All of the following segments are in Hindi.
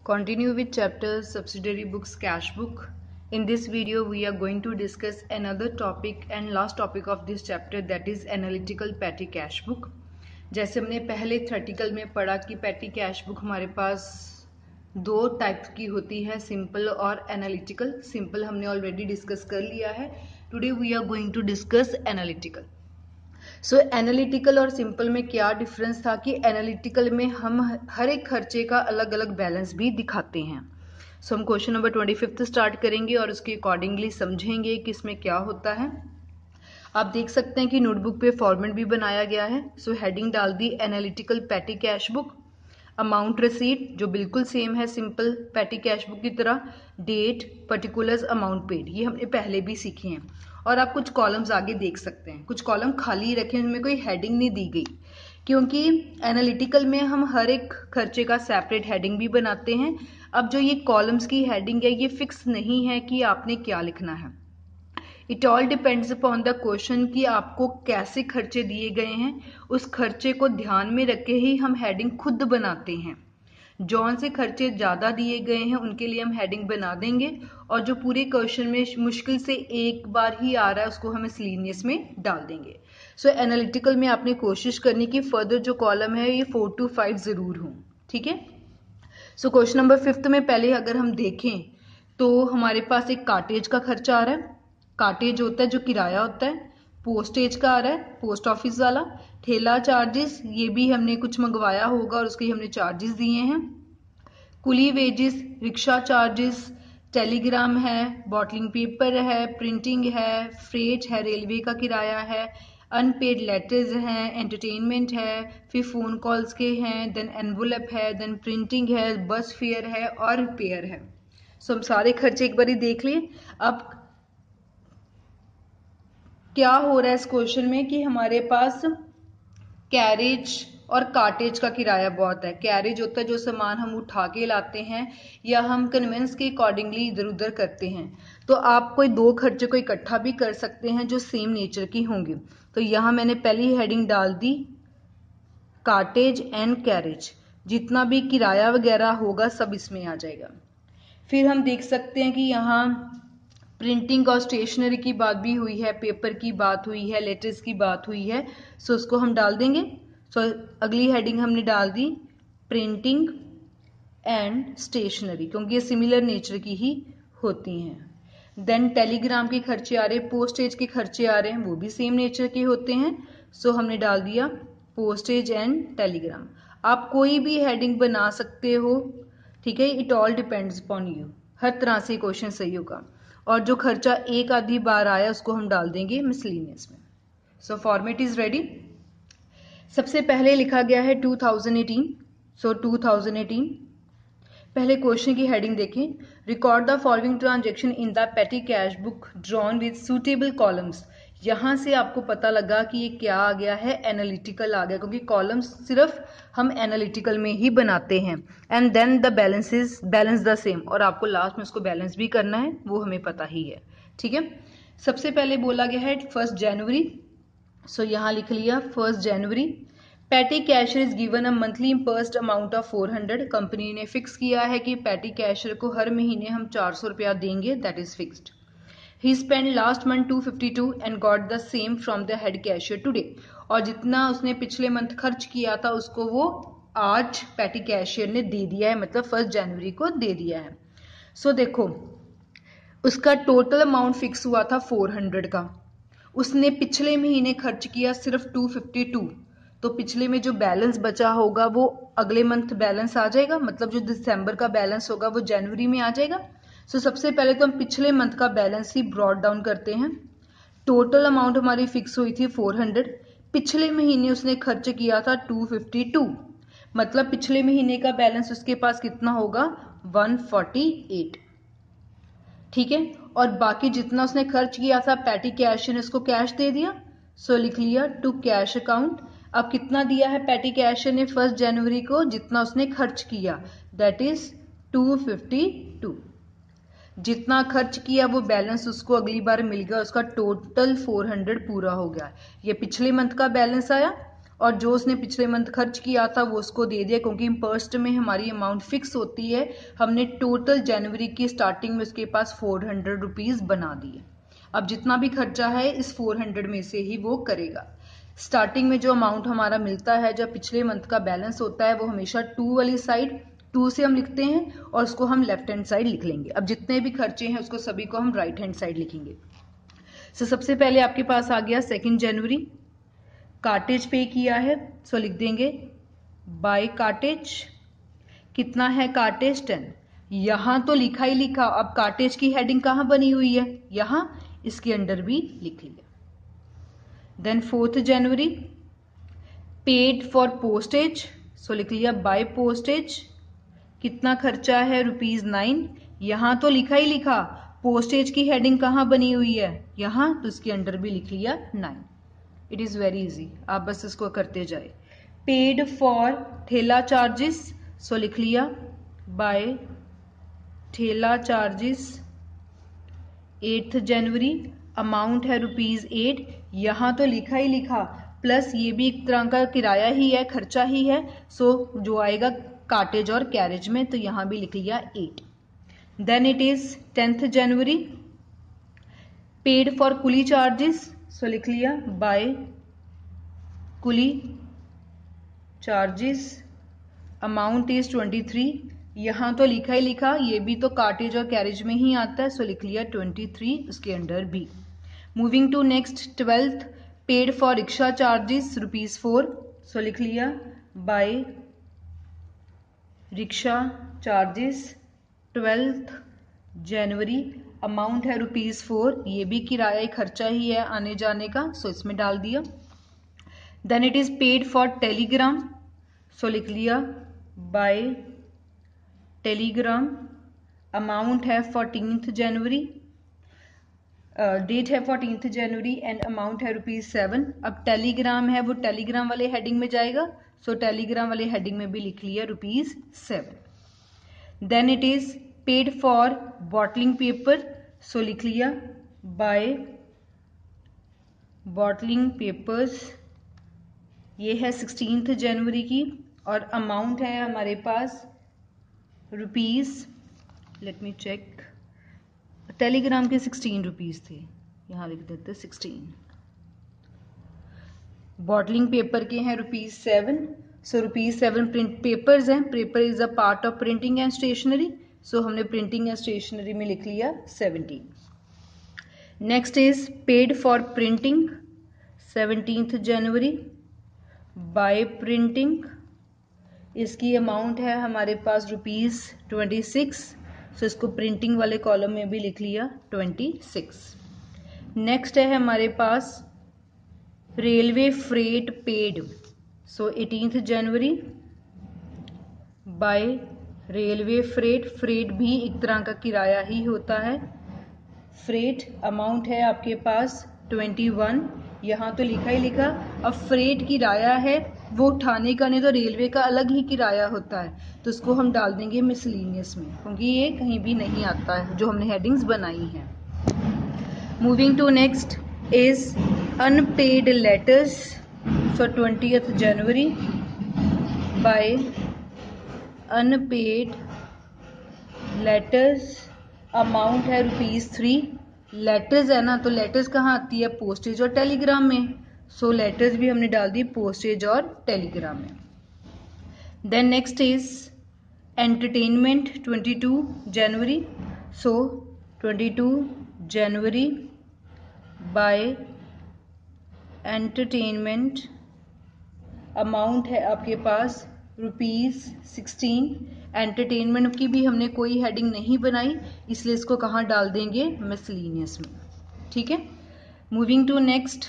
Continue with chapter subsidiary books cash book. In this video we are going to discuss another topic and last topic of this chapter, that is analytical petty cash book. जैसे हमने पहले थ्योरेटिकल में पढ़ा कि petty cash book हमारे पास दो टाइप की होती है, सिंपल और एनालिटिकल. सिंपल हमने ऑलरेडी डिस्कस कर लिया है. Today we are going to discuss analytical. So analytical और सिंपल में क्या डिफरेंस था कि एनालिटिकल में हम हर एक खर्चे का अलग अलग बैलेंस भी दिखाते हैं. सो हम क्वेश्चन नंबर 25 स्टार्ट करेंगे और उसके अकॉर्डिंगली समझेंगे कि इसमें क्या होता है. आप देख सकते हैं कि नोटबुक पे फॉर्मेट भी बनाया गया है. सो हेडिंग डाल दी analytical petty cash book. Amount receipt जो बिल्कुल सेम है सिंपल पैटी कैश बुक की तरह. डेट, पर्टिकुलर्स, अमाउंट पेड, ये हमने पहले भी सीखे हैं. और आप कुछ कॉलम्स आगे देख सकते हैं, कुछ कॉलम खाली रखे हैं, उनमें कोई हेडिंग नहीं दी गई क्योंकि एनालिटिकल में हम हर एक खर्चे का सेपरेट हेडिंग भी बनाते हैं. अब जो ये कॉलम्स की हेडिंग है ये फिक्स नहीं है कि आपने क्या लिखना है. It all depends upon the question कि आपको कैसे खर्चे दिए गए हैं. उस खर्चे को ध्यान में रख के ही हम हेडिंग खुद बनाते हैं. जौन से खर्चे ज़्यादा दिए गए हैं उनके लिए हम हेडिंग बना देंगे और जो पूरे क्वेश्चन में मुश्किल से एक बार ही आ रहा है उसको हम मिसलेनियस में डाल देंगे. सो एनालिटिकल में आपने कोशिश करनी कि फर्दर जो कॉलम है ये 4 to 5 ज़रूर हों. ठीक है. सो क्वेश्चन नंबर 5 में पहले अगर हम देखें तो हमारे पास एक कार्टेज का खर्चा आ रहा है. कार्टेज होता है जो किराया होता है. पोस्टेज का आ रहा है, पोस्ट ऑफिस वाला. ठेला चार्जेस, ये भी हमने कुछ मंगवाया होगा और उसके हमने चार्जेस दिए हैं. कुली वेजेस, रिक्शा चार्जेस, टेलीग्राम है, बॉटलिंग पेपर है, प्रिंटिंग है, फ्रेट है, रेलवे का किराया है, अनपेड लेटर्स हैं, एंटरटेनमेंट है, फिर फ़ोन कॉल्स के हैं, देन एनवलप है, देन प्रिंटिंग है, बस फेयर है और रिपेयर है. सो हम सारे खर्चे एक बार देख लिए. अब क्या हो रहा है इस क्वेश्चन में कि हमारे पास कैरेज और कार्टेज का किराया बहुत है. कैरेज होता है जो सामान हम उठा के लाते हैं या हम कन्वेंस के अकॉर्डिंगली इधर उधर करते हैं. तो आप कोई दो खर्चे को इकट्ठा भी कर सकते हैं जो सेम नेचर की होंगे. तो यहाँ मैंने पहली हेडिंग डाल दी कार्टेज एंड कैरेज. जितना भी किराया वगैरह होगा सब इसमें आ जाएगा. फिर हम देख सकते हैं कि यहाँ प्रिंटिंग और स्टेशनरी की बात भी हुई है, पेपर की बात हुई है, लेटर्स की बात हुई है. सो उसको हम डाल देंगे. सो अगली हेडिंग हमने डाल दी प्रिंटिंग एंड स्टेशनरी क्योंकि ये सिमिलर नेचर की ही होती हैं. देन टेलीग्राम के खर्चे आ रहे हैं, पोस्टेज के खर्चे आ रहे हैं, वो भी सेम नेचर के होते हैं. सो हमने डाल दिया पोस्टेज एंड टेलीग्राम. आप कोई भी हेडिंग बना सकते हो. ठीक है. It all depends upon you. हर तरह से क्वेश्चन सही होगा. और जो खर्चा एक आधी बार आया उसको हम डाल देंगे मिसलेनियस में. सो फॉर्मेट इज रेडी. सबसे पहले लिखा गया है 2018. सो 2018 पहले क्वेश्चन की हेडिंग देखें. Record the following transaction in the पेटी cash book drawn with suitable columns. यहाँ से आपको पता लगा कि ये क्या आ गया है, एनालिटिकल आ गया क्योंकि कॉलम्स सिर्फ हम एनालिटिकल में ही बनाते हैं. And then the balance the same, और आपको लास्ट में उसको बैलेंस भी करना है, वो हमें पता ही है. ठीक है. सबसे पहले बोला गया है 1 जनवरी. सो यहाँ लिख लिया 1 जनवरी. Petty cashier is given a monthly imprest amount of 400. Company ने फिक्स किया है कि पैटी कैशर को हर महीने हम 400 रुपया देंगे, that is fixed. He spent last month 252 and got the same from the head cashier today. और जितना उसने पिछले मंथ खर्च किया था उसको वो आज पैटी कैशियर ने दे दिया है, मतलब 1 जनवरी को दे दिया है. सो देखो उसका टोटल अमाउंट फिक्स हुआ था 400 का. उसने पिछले महीने खर्च किया सिर्फ 252. तो पिछले में जो बैलेंस बचा होगा वो अगले मंथ बैलेंस आ जाएगा, मतलब जो दिसंबर का बैलेंस होगा वो जनवरी में आ जाएगा. सो सबसे पहले तो हम पिछले मंथ का बैलेंस ही ब्रॉट डाउन करते हैं. टोटल अमाउंट हमारी फिक्स हुई थी 400. पिछले महीने उसने खर्च किया था 252, मतलब पिछले महीने का बैलेंस उसके पास कितना होगा 148. ठीक है. और बाकी जितना उसने खर्च किया था पैटी कैशियर ने उसको कैश दे दिया. सो लिख लिया टू कैश अकाउंट. अब कितना दिया है पैटी कैशियर ने 1 जनवरी को, जितना उसने खर्च किया, दैट इज 252. जितना खर्च किया वो बैलेंस उसको अगली बार मिल गया, उसका टोटल 400 पूरा हो गया. ये पिछले मंथ का बैलेंस आया और जो उसने पिछले मंथ खर्च किया था वो उसको दे दिया, क्योंकि फर्स्ट में हमारी अमाउंट फिक्स होती है। हमने टोटल जनवरी की स्टार्टिंग में उसके पास 400 रुपीज़ बना दिए। अब जितना भी खर्चा है इस 400 में से ही वो करेगा। स्टार्टिंग में जो अमाउंट हमारा मिलता है, जब पिछले मंथ का बैलेंस होता है, वो हमेशा 2 वाली साइड 2 से हम लिखते हैं और उसको हम लेफ्ट हैंड साइड लिख लेंगे। अब जितने भी खर्चे हैं उसको सभी को हम राइट हैंड साइड लिखेंगे। सो सबसे पहले आपके पास आ गया 2 जनवरी, कार्टेज पे किया है, सो लिख देंगे बाय कार्टेज। कितना है कार्टेज? 10। यहां तो लिखा ही लिखा, अब कार्टेज की हेडिंग कहां बनी हुई है? यहां, इसके अंडर भी लिख लिया। Then 4 January, paid for postage, so लिख लिया बाय पोस्टेज। कितना खर्चा है? ₹9। यहां तो लिखा ही लिखा, पोस्टेज की हेडिंग कहां बनी हुई है? यहां, तो इसके अंडर भी लिख लिया 9। इट इज वेरी इजी, आप बस इसको करते जाए। पेड फॉर ठेला चार्जेस, सो लिख लिया बाय ठेला चार्जेस। 8 जनवरी, अमाउंट है ₹8। यहां तो लिखा ही लिखा, प्लस ये भी एक तरह का किराया ही है, खर्चा ही है, सो जो आएगा कार्टेज और कैरेज में, तो यहां भी लिख लिया 8। Then it is 10th January, paid for coolie charges, so लिख लिया by coolie charges. Amount is 23। यहां तो लिखा ही लिखा, ये भी तो कार्टेज और कैरेज में ही आता है, सो लिख लिया 23 उसके अंडर भी। Moving to next 12th, paid for rickshaw charges ₹4, so लिख लिया by rickshaw charges. 12th January, amount है ₹4, ये भी किराया खर्चा ही है आने जाने का, सो इसमें डाल दिया। Then it is paid for telegram, so लिख लिया बाय टेलीग्राम। अमाउंट है 14th जनवरी, डेट है 14th जनवरी एंड अमाउंट है ₹7। अब टेलीग्राम है वो टेलीग्राम वाले हेडिंग में जाएगा, सो टेलीग्राम वाले हेडिंग में भी लिख लिया ₹7। Then it is paid for blotting paper, so लिख लिया बाय बॉटलिंग पेपर्स। ये है 16th जनवरी की और अमाउंट है हमारे पास rupees, let me check, telegram के 16 रुपीज़ थे, यहाँ लिख देते 16। बॉटलिंग पेपर के हैं ₹7, सो ₹7 प्रिंट पेपर्स हैं। Paper is a part of printing and stationery, so हमने प्रिंटिंग एंड स्टेशनरी में लिख लिया 17। Next is paid for printing, 17th January by printing. इसकी अमाउंट है हमारे पास ₹26, सो इसको प्रिंटिंग वाले कॉलम में भी लिख लिया 26। नेक्स्ट है हमारे पास रेलवे फ्रेट पेड, सो 18th जनवरी बाय रेलवे फ्रेट। फ्रेट भी एक तरह का किराया ही होता है। फ्रेट अमाउंट है आपके पास 21, यहाँ तो लिखा ही लिखा। अब फ्रेट किराया है वो उठाने का, नहीं तो रेलवे का अलग ही किराया होता है, तो उसको हम डाल देंगे मिसलिनियस में, क्योंकि ये कहीं भी नहीं आता है जो हमने हेडिंग्स बनाई हैं। Moving to next is unpaid letters, so 20th January by unpaid letters. Amount है ₹3। लेटर्स है ना, तो लेटर्स कहाँ आती है? पोस्टेज और टेलीग्राम में, सो लेटर्स भी हमने डाल दी पोस्टेज और टेलीग्राम में। Then next is entertainment, 22 January, so 22 January by entertainment. Amount है आपके पास ₹16। एंटरटेनमेंट की भी हमने कोई हेडिंग नहीं बनाई, इसलिए इसको कहाँ डाल देंगे? मिसलिनियस में, ठीक है। Moving to next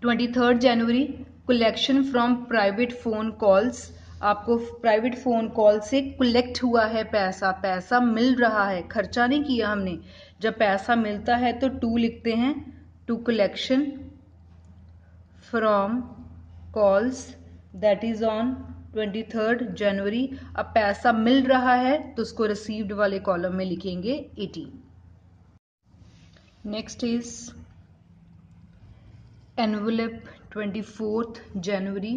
23 January, collection from private phone calls. आपको प्राइवेट फोन कॉल से कलेक्ट हुआ है पैसा, पैसा मिल रहा है, खर्चा नहीं किया हमने। जब पैसा मिलता है तो टू लिखते हैं, to collection from calls, that is on 23 January. अब पैसा मिल रहा है तो उसको रिसीव्ड वाले कॉलम में लिखेंगे 18। नेक्स्ट इज एनवलप 24 जनवरी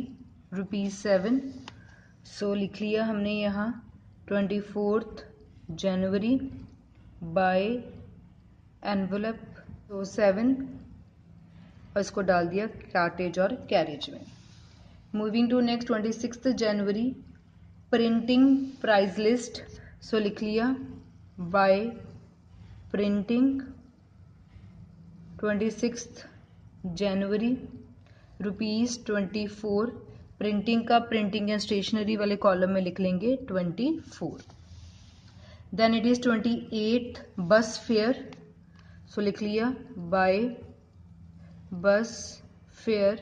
₹7। सो लिख लिया हमने यहाँ 24 जनवरी बाय एनवलप, तो 7 और इसको डाल दिया कार्टेज और कैरेज में। Moving to next 26 January printing price list. So लिख लिया बाय प्रिंटिंग 26 जनवरी ₹24। प्रिंटिंग का प्रिंटिंग एंड स्टेशनरी वाले कॉलम में लिख लेंगे 24। देन इट इज 28 बस फेयर। सो लिख लिया by bus fare,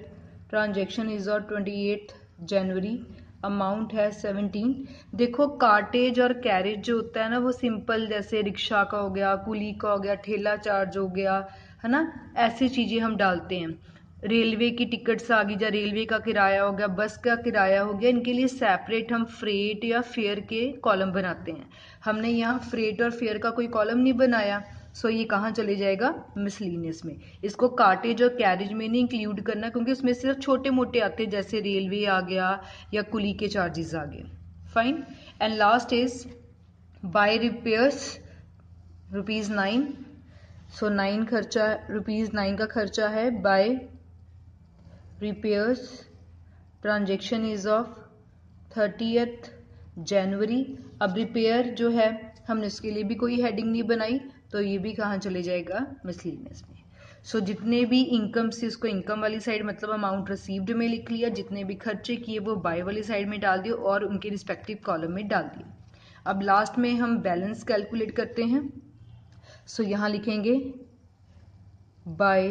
transaction is on 28 January, amount है 17। देखो कार्टेज और कैरेज जो होता है ना वो सिंपल, जैसे रिक्शा का हो गया, कुली का हो गया, ठेला चार्ज हो गया, है ना, ऐसी चीजें हम डालते हैं। रेलवे की टिकट्स आ गई, या रेलवे का किराया हो गया, बस का किराया हो गया, इनके लिए सेपरेट हम फ्रेट या फेयर के कॉलम बनाते हैं। हमने यहाँ फ्रेट और फेयर का कोई कॉलम नहीं बनाया, सो ये कहाँ चले जाएगा, मिसलिनियस में। इसको कार्टेज और कैरेज में नहीं इंक्लूड करना क्योंकि उसमें सिर्फ छोटे मोटे आते हैं, जैसे रेलवे आ गया या कुली के चार्जेस आ गए। Fine. And last is by repairs ₹9। So 9 खर्चा, ₹9 का खर्चा है by repairs, transaction is of 30 January. अब रिपेयर जो है हमने उसके लिए भी कोई हेडिंग नहीं बनाई, तो ये भी कहाँ चले जाएगा, मिसलिनियस में। सो जितने भी इनकम से उसको इनकम वाली साइड मतलब अमाउंट रिसीव्ड में लिख लिया, जितने भी खर्चे किए वो बाय वाली साइड में डाल दिए और उनके रिस्पेक्टिव कॉलम में डाल दिए। अब लास्ट में हम बैलेंस कैलकुलेट करते हैं। सो यहाँ लिखेंगे by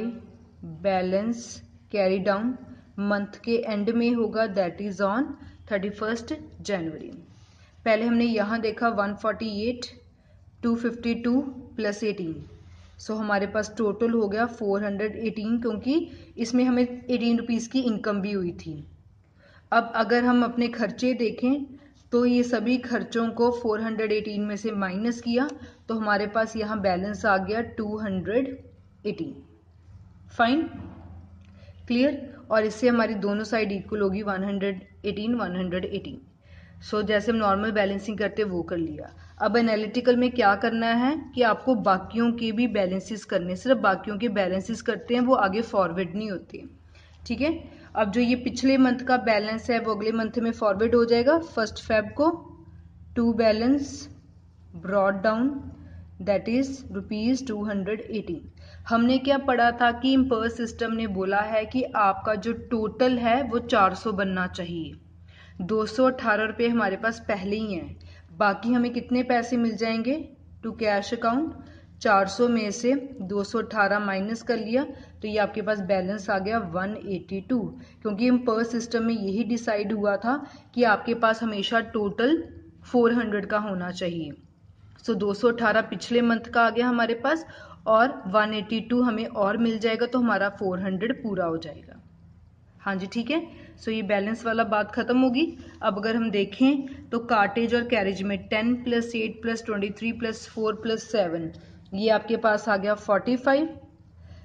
balance carry down, month के एंड में होगा, दैट इज ऑन 31 जनवरी। पहले हमने यहाँ देखा 148, 252 प्लस 18। सो हमारे पास टोटल हो गया 418 क्योंकि इसमें हमें 18 रुपीज़ की इनकम भी हुई थी। अब अगर हम अपने खर्चे देखें तो ये सभी खर्चों को 418 में से माइनस किया तो हमारे पास यहाँ बैलेंस आ गया 218। Fine, clear. और इससे हमारी दोनों साइड इक्वल होगी 118 118। सो जैसे हम नॉर्मल बैलेंसिंग करते हैं वो कर लिया। अब एनालिटिकल में क्या करना है कि आपको बाकियों के भी बैलेंसेस करने, सिर्फ बाकियों के बैलेंसेस करते हैं, वो आगे फॉरवर्ड नहीं होते। ठीक है। अब जो ये पिछले मंथ का बैलेंस है वो अगले मंथ में फॉरवर्ड हो जाएगा 1 फेब को। To balance brought down that is ₹218। हमने क्या पढ़ा था कि इम्पर्स सिस्टम ने बोला है कि आपका जो टोटल है वो 400 बनना चाहिए। 218 रुपये हमारे पास पहले ही हैं, बाकी हमें कितने पैसे मिल जाएंगे टू कैश अकाउंट। 400 में से 218 माइनस कर लिया तो ये आपके पास बैलेंस आ गया 182, क्योंकि इम्पर्स सिस्टम में यही डिसाइड हुआ था कि आपके पास हमेशा टोटल 400 का होना चाहिए। सो 218 पिछले मंथ का आ गया हमारे पास और 182 हमें और मिल जाएगा तो हमारा 400 पूरा हो जाएगा। हाँ जी, ठीक है। सो ये बैलेंस वाला बात खत्म होगी। अब अगर हम देखें तो कार्टेज और कैरेज में 10 + 8 + 23 + 4 + 7 ये आपके पास आ गया 45।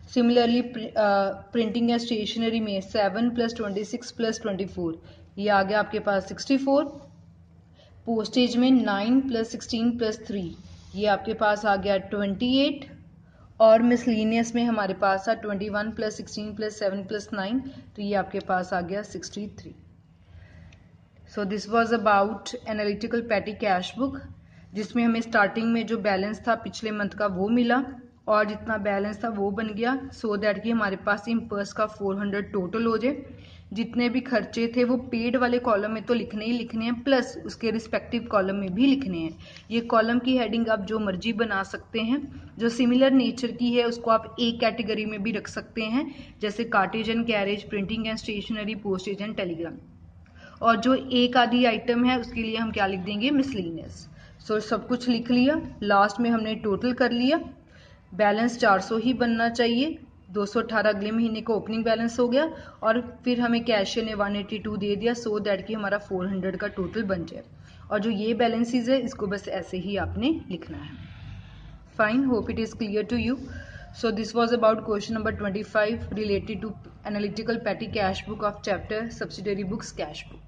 सिमिलरली प्रिंटिंग या स्टेशनरी में 7 + 26 + 24 ये आ गया आपके पास 64। पोस्टेज में 9 + 16 + 3 ये आपके पास आ गया 28। और मिसलिनियस में हमारे पास था 21 + 16 + 7 + 9 तो ये आपके पास आ गया 63। So this was about analytical petty cash book, जिसमें हमें स्टार्टिंग में जो बैलेंस था पिछले मंथ का वो मिला और जितना बैलेंस था वो बन गया, सो दैट कि हमारे पास इम्पर्स का 400 टोटल हो जाए। जितने भी खर्चे थे वो पेड वाले कॉलम में तो लिखने ही लिखने हैं, प्लस उसके रिस्पेक्टिव कॉलम में भी लिखने हैं। ये कॉलम की हेडिंग आप जो मर्जी बना सकते हैं, जो सिमिलर नेचर की है उसको आप एक कैटेगरी में भी रख सकते हैं, जैसे cartage and carriage, printing and stationery, postage and telegram. और जो एक आधी आइटम है उसके लिए हम क्या लिख देंगे, मिसलिनियस। सो सब कुछ लिख लिया, लास्ट में हमने टोटल कर लिया। बैलेंस 400 ही बनना चाहिए, 218 अगले महीने को ओपनिंग बैलेंस हो गया और फिर हमें कैशियर ने 182 दे दिया, सो दैट कि हमारा 400 का टोटल बन जाए। और जो ये बैलेंसेस है इसको बस ऐसे ही आपने लिखना है। Fine, hope it is clear to you. So this was about question number 25 related to analytical petty cash book of chapter subsidiary books cash book.